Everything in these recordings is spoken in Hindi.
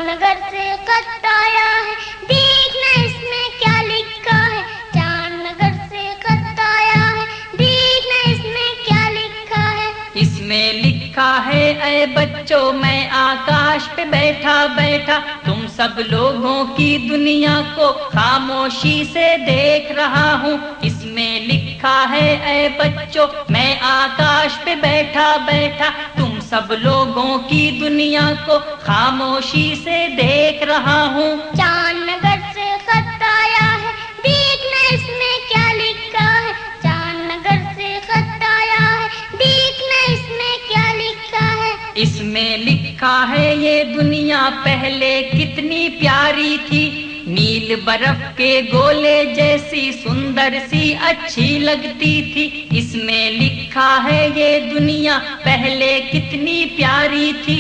चांदनगर से खत आया है, देखना इसमें क्या लिखा है। चांदनगर से खत आया है, देखना इसमें क्या लिखा है। इसमें लिखा है, ऐ बच्चों मैं आकाश पे बैठा बैठा तुम सब लोगों की दुनिया को खामोशी से देख रहा हूँ। इसमें लिखा है, ऐ बच्चों मैं आकाश पे बैठा बैठा तुम सब लोगों की दुनिया को खामोशी से देख रहा हूँ। चांदनगर से खत आया है, देखना इसमें क्या लिखा है। चांदनगर से खत आया है, देखना इसमें क्या लिखा है। इसमें लिखा है, ये दुनिया पहले कितनी प्यारी थी, नील बर्फ के गोले जैसी सुंदर सी अच्छी लगती थी। इसमें लिखा है, ये दुनिया पहले कितनी प्यारी थी,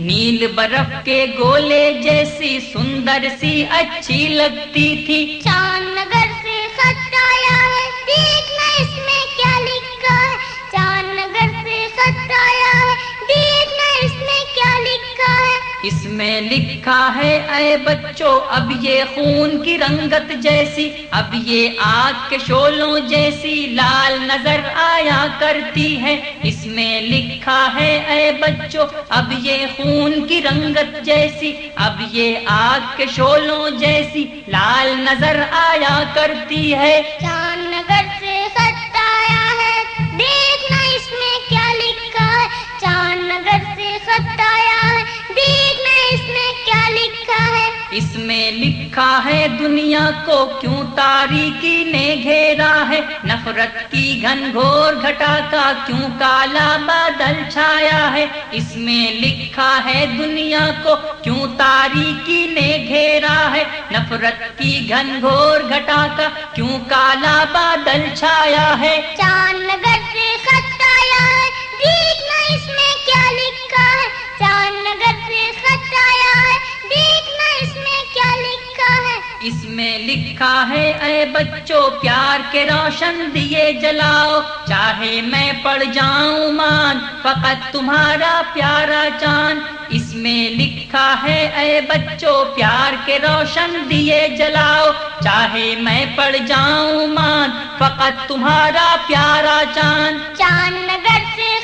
नील बर्फ के गोले जैसी सुंदर सी अच्छी लगती थी। चांदनगर से खत आया है, देखना इसमें क्या लिखा है। चांदनगर से खत आया है, देखना इसमें क्या लिखा है। इसमें लिखा है, ऐ बच्चों अब ये खून की रंगत जैसी, अब ये आग के शोलों जैसी लाल नजर आया करती है। इसमें लिखा है, ऐ बच्चों अब ये खून की रंगत जैसी, अब ये आग के शोलों जैसी लाल नजर आया करती है। चांदनगर से खत आया है, देखना इसमें क्या लिखा है। चांदनगर से खत आया है, देखना इसमें क्या लिखा है। इसमें लिखा है, दुनिया को क्यों तारीकी ने घेरा है, नफरत की घनघोर घटा का क्यों काला बादल छाया है। इसमें लिखा है, दुनिया को क्यों तारीकी ने घेरा है, नफरत की घनघोर घटा का क्यों काला बादल छाया है। चांदनगर से खत आया है, देखना इसमें क्या लिखा है। चांदनगर से खत आया है, देखना इसमें क्या लिखा है। इसमें लिखा है, ऐ बच्चों प्यार के रोशन दिए जलाओ, चाहे मैं पड़ जाऊं मान फकत तुम्हारा प्यारा चांद। इसमें लिखा है, ऐ बच्चों प्यार के रोशन दिए जलाओ, चाहे मैं पड़ जाऊं मान फकत तुम्हारा प्यारा चांद। चांदनगर से